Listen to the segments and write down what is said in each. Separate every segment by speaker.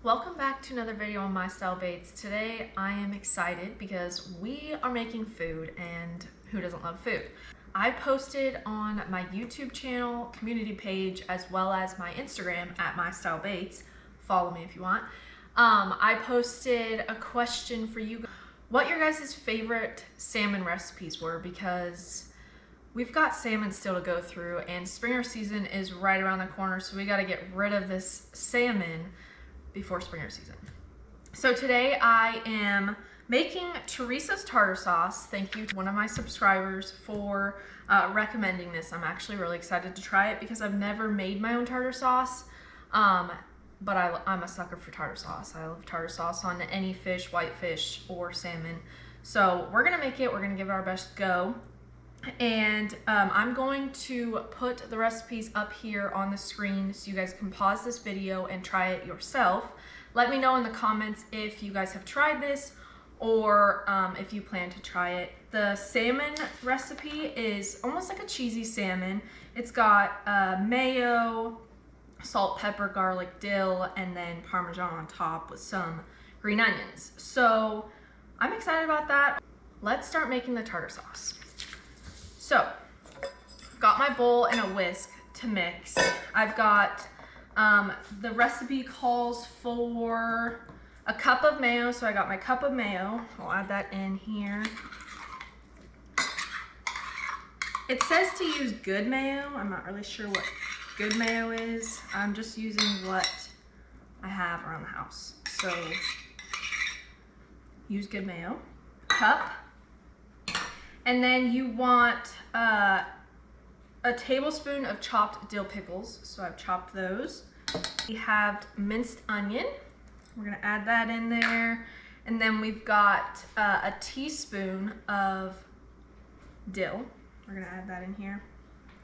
Speaker 1: Welcome back to another video on My Style Baits. Today I am excited because we are making food, and who doesn't love food? I posted on my YouTube channel, community page, as well as my Instagram at My Style Baits. Follow me if you want. I posted a question for you, what your guys' favorite salmon recipes were, because we've got salmon still to go through and springer season is right around the corner, so we got to get rid of this salmon before springer season. So today I am making Teresa's tartar sauce. Thank you to one of my subscribers for recommending this. I'm actually really excited to try it because I've never made my own tartar sauce, but I'm a sucker for tartar sauce. I love tartar sauce on any fish, whitefish or salmon. So we're gonna make it, we're gonna give it our best go. And I'm going to put the recipes up here on the screen so you guys can pause this video and try it yourself. Let me know in the comments if you guys have tried this or if you plan to try it. The salmon recipe is almost like a cheesy salmon. It's got mayo, salt, pepper, garlic, dill, and then Parmesan on top with some green onions. So I'm excited about that. Let's start making the tartar sauce. So, got my bowl and a whisk to mix. I've got, the recipe calls for a cup of mayo, so I got my cup of mayo. I'll add that in here. It says to use good mayo. I'm not really sure what good mayo is. I'm just using what I have around the house. So, use good mayo. Cup. And then you want a tablespoon of chopped dill pickles. So I've chopped those. We have minced onion. We're gonna add that in there. And then we've got a teaspoon of dill. We're gonna add that in here.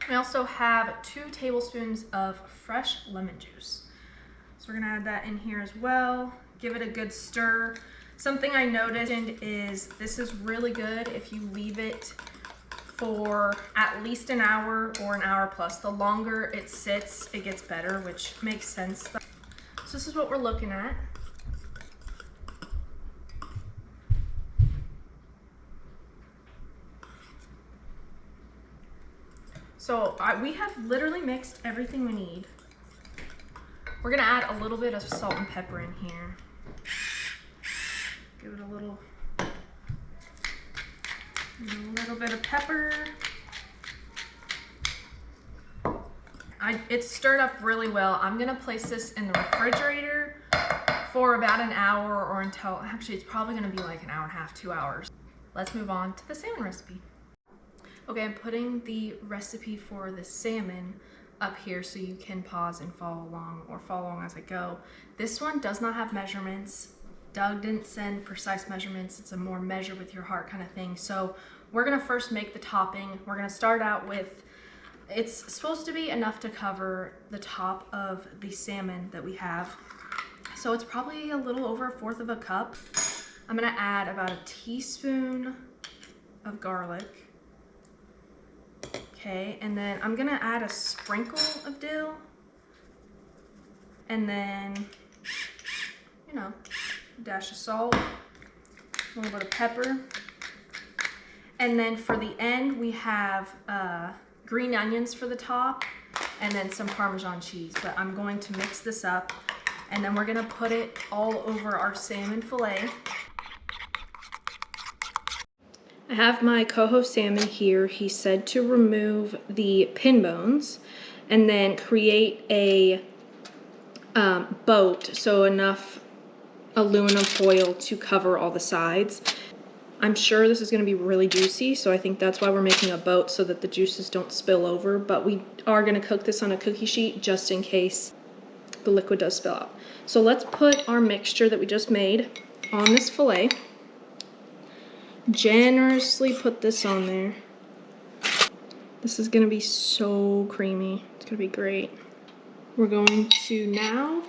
Speaker 1: We also have 2 tablespoons of fresh lemon juice. So we're gonna add that in here as well. Give it a good stir. Something I noticed is this is really good if you leave it for at least an hour or an hour plus. The longer it sits, it gets better, which makes sense. So this is what we're looking at. So we have literally mixed everything we need. We're gonna add a little bit of salt and pepper in here. Give it a little bit of pepper. It's stirred up really well. I'm gonna place this in the refrigerator for about an hour or until, actually it's probably gonna be like an hour and a half, 2 hours. Let's move on to the salmon recipe. Okay, I'm putting the recipe for the salmon up here so you can pause and follow along or follow along as I go. This one does not have measurements. Doug didn't send precise measurements. It's a more measure with your heart kind of thing. So we're gonna first make the topping. We're gonna start out with, it's supposed to be enough to cover the top of the salmon that we have. So it's probably a little over 1/4 of a cup. I'm gonna add about a teaspoon of garlic. Okay, and then I'm gonna add a sprinkle of dill. And then, you know, dash of salt, a little bit of pepper. And then for the end, we have green onions for the top and then some Parmesan cheese. But I'm going to mix this up and then we're gonna put it all over our salmon fillet. I have my Coho salmon here. He said to remove the pin bones and then create a boat, so enough aluminum foil to cover all the sides. I'm sure this is going to be really juicy, so I think that's why we're making a boat, so that the juices don't spill over, but we are going to cook this on a cookie sheet just in case the liquid does spill out. So let's put our mixture that we just made on this fillet. Generously put this on there. This is going to be so creamy. It's going to be great. We're going to now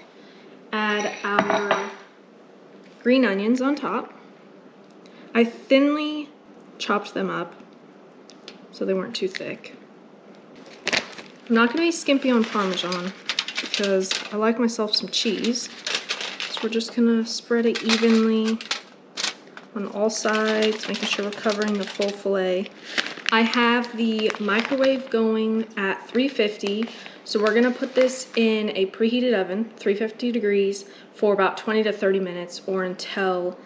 Speaker 1: add our green onions on top. I thinly chopped them up so they weren't too thick. I'm not going to be skimpy on Parmesan because I like myself some cheese. So So we're just gonna spread it evenly on all sides, making sure we're covering the full fillet. I have the microwave going at 350, so we're gonna put this in a preheated oven, 350 degrees, for about 20 to 30 minutes or until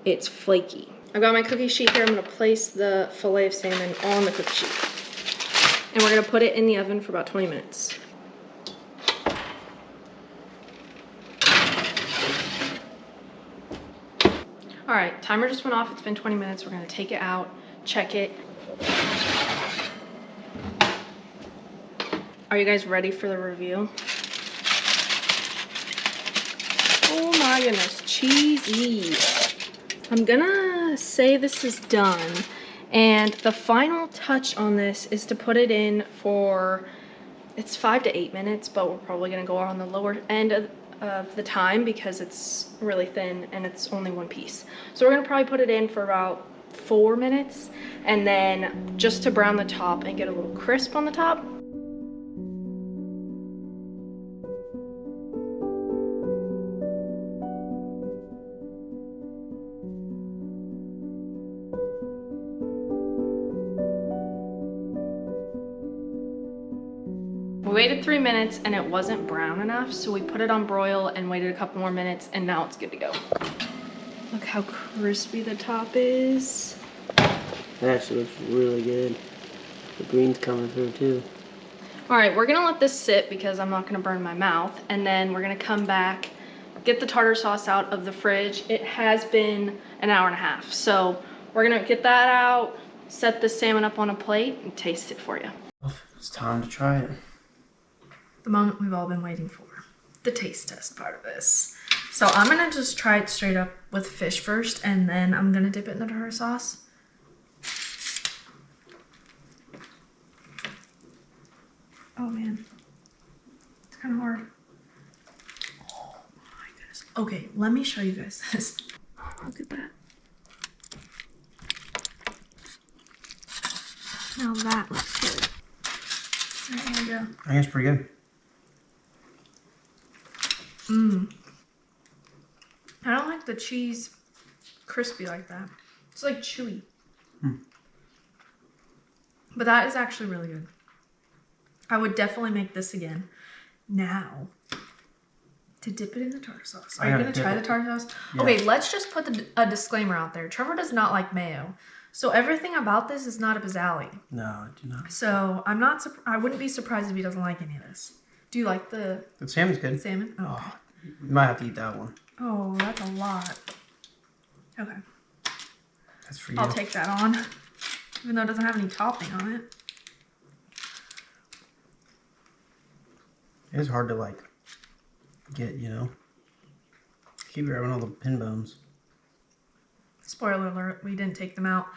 Speaker 1: it's flaky. I've got my cookie sheet here. I'm gonna place the fillet of salmon on the cookie sheet. And we're gonna put it in the oven for about 20 minutes. All right, timer just went off. It's been 20 minutes. We're gonna take it out, check it. Are you guys ready for the review? Oh my goodness, cheesy. I'm gonna say this is done. And the final touch on this is to put it in for, it's 5 to 8 minutes, but we're probably gonna go on the lower end of the time because it's really thin and it's only one piece. So we're gonna probably put it in for about 4 minutes, and then just to brown the top and get a little crisp on the top. We waited 3 minutes and it wasn't brown enough, so we put it on broil and waited a couple more minutes, and now it's good to go. Look how crispy the top is.
Speaker 2: It actually looks really good. The green's coming through too.
Speaker 1: All right, we're gonna let this sit because I'm not gonna burn my mouth, and then we're gonna come back, get the tartar sauce out of the fridge. It has been an hour and a half, so we're gonna get that out, set the salmon up on a plate, and taste it for you.
Speaker 2: It's time to try it.
Speaker 1: The moment we've all been waiting for, the taste test part of this. So I'm gonna just try it straight up with fish first, and then I'm gonna dip it in the tartar sauce. Oh man, it's kind of hard. Oh my goodness. Okay, let me show you guys this. Look at that. Now that looks good. All right, here we go.
Speaker 2: I think it's pretty good.
Speaker 1: I don't like the cheese crispy like that. It's like chewy. But that is actually really good. I would definitely make this again. Now, to dip it in the tartar sauce. Are you going to try the tartar sauce? Yeah. Okay, let's just put a disclaimer out there. Trevor does not like mayo. So everything about this is not up his alley.
Speaker 2: No, I do not.
Speaker 1: So I wouldn't be surprised if he doesn't like any of this. Do you like the
Speaker 2: salmon's good.
Speaker 1: Salmon? Oh, okay.
Speaker 2: You might have to eat that one.
Speaker 1: Oh, that's a lot. Okay.
Speaker 2: That's for you.
Speaker 1: I'll take that on, even though it doesn't have any topping on it.
Speaker 2: It is hard to like get, you know. Keep grabbing all the pin bones.
Speaker 1: Spoiler alert, we didn't take them out.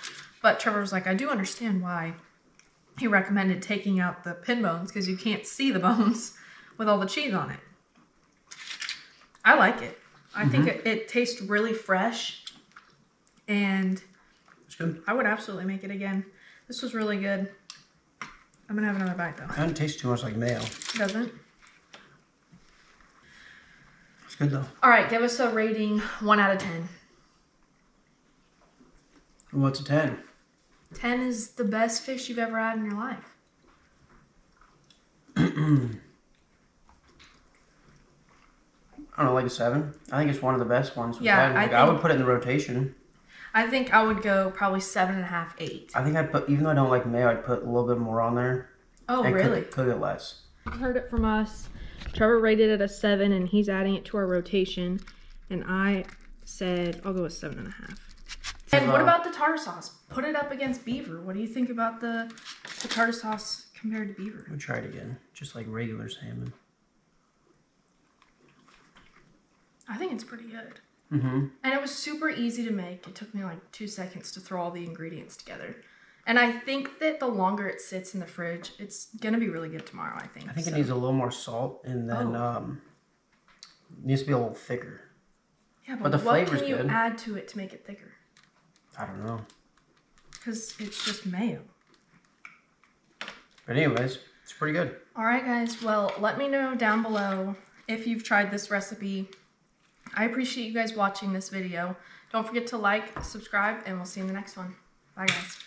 Speaker 1: But Trevor was like, I do understand why he recommended taking out the pin bones, because you can't see the bones with all the cheese on it. I like it. I think it tastes really fresh, and
Speaker 2: it's good.
Speaker 1: I would absolutely make it again. This was really good. I'm gonna have another bite though.
Speaker 2: It doesn't taste too much like mayo.
Speaker 1: It doesn't?
Speaker 2: It's good though.
Speaker 1: All right, give us a rating 1 out of 10.
Speaker 2: What's a 10?
Speaker 1: 10 is the best fish you've ever had in your life.
Speaker 2: I don't know, like a 7. I think it's one of the best ones we've
Speaker 1: Yeah,
Speaker 2: had. I would put it in the rotation.
Speaker 1: I think I would go probably 7.5, 8.
Speaker 2: I think I'd put, even though I don't like mayo, I'd put a little bit more on there.
Speaker 1: Oh,
Speaker 2: and
Speaker 1: really?
Speaker 2: Cook it less.
Speaker 1: You heard it from us. Trevor rated it a 7, and he's adding it to our rotation. And I said I'll go with 7.5. And what about the tartar sauce? Put it up against beaver. What do you think about the tartar sauce compared to beaver?
Speaker 2: We'll try it again, just like regular salmon.
Speaker 1: I think it's pretty good.
Speaker 2: And
Speaker 1: it was super easy to make. It took me like 2 seconds to throw all the ingredients together. And I think that the longer it sits in the fridge, it's gonna be really good tomorrow, I think.
Speaker 2: I think it needs a little more salt, and then it needs to be a little thicker.
Speaker 1: Yeah,
Speaker 2: but the flavor's good.
Speaker 1: What can you add to it to make it thicker?
Speaker 2: I don't know.
Speaker 1: Because it's just mayo.
Speaker 2: But anyways, it's pretty good.
Speaker 1: All right, guys. Well, let me know down below if you've tried this recipe. I appreciate you guys watching this video. Don't forget to like, subscribe, and we'll see you in the next one. Bye, guys.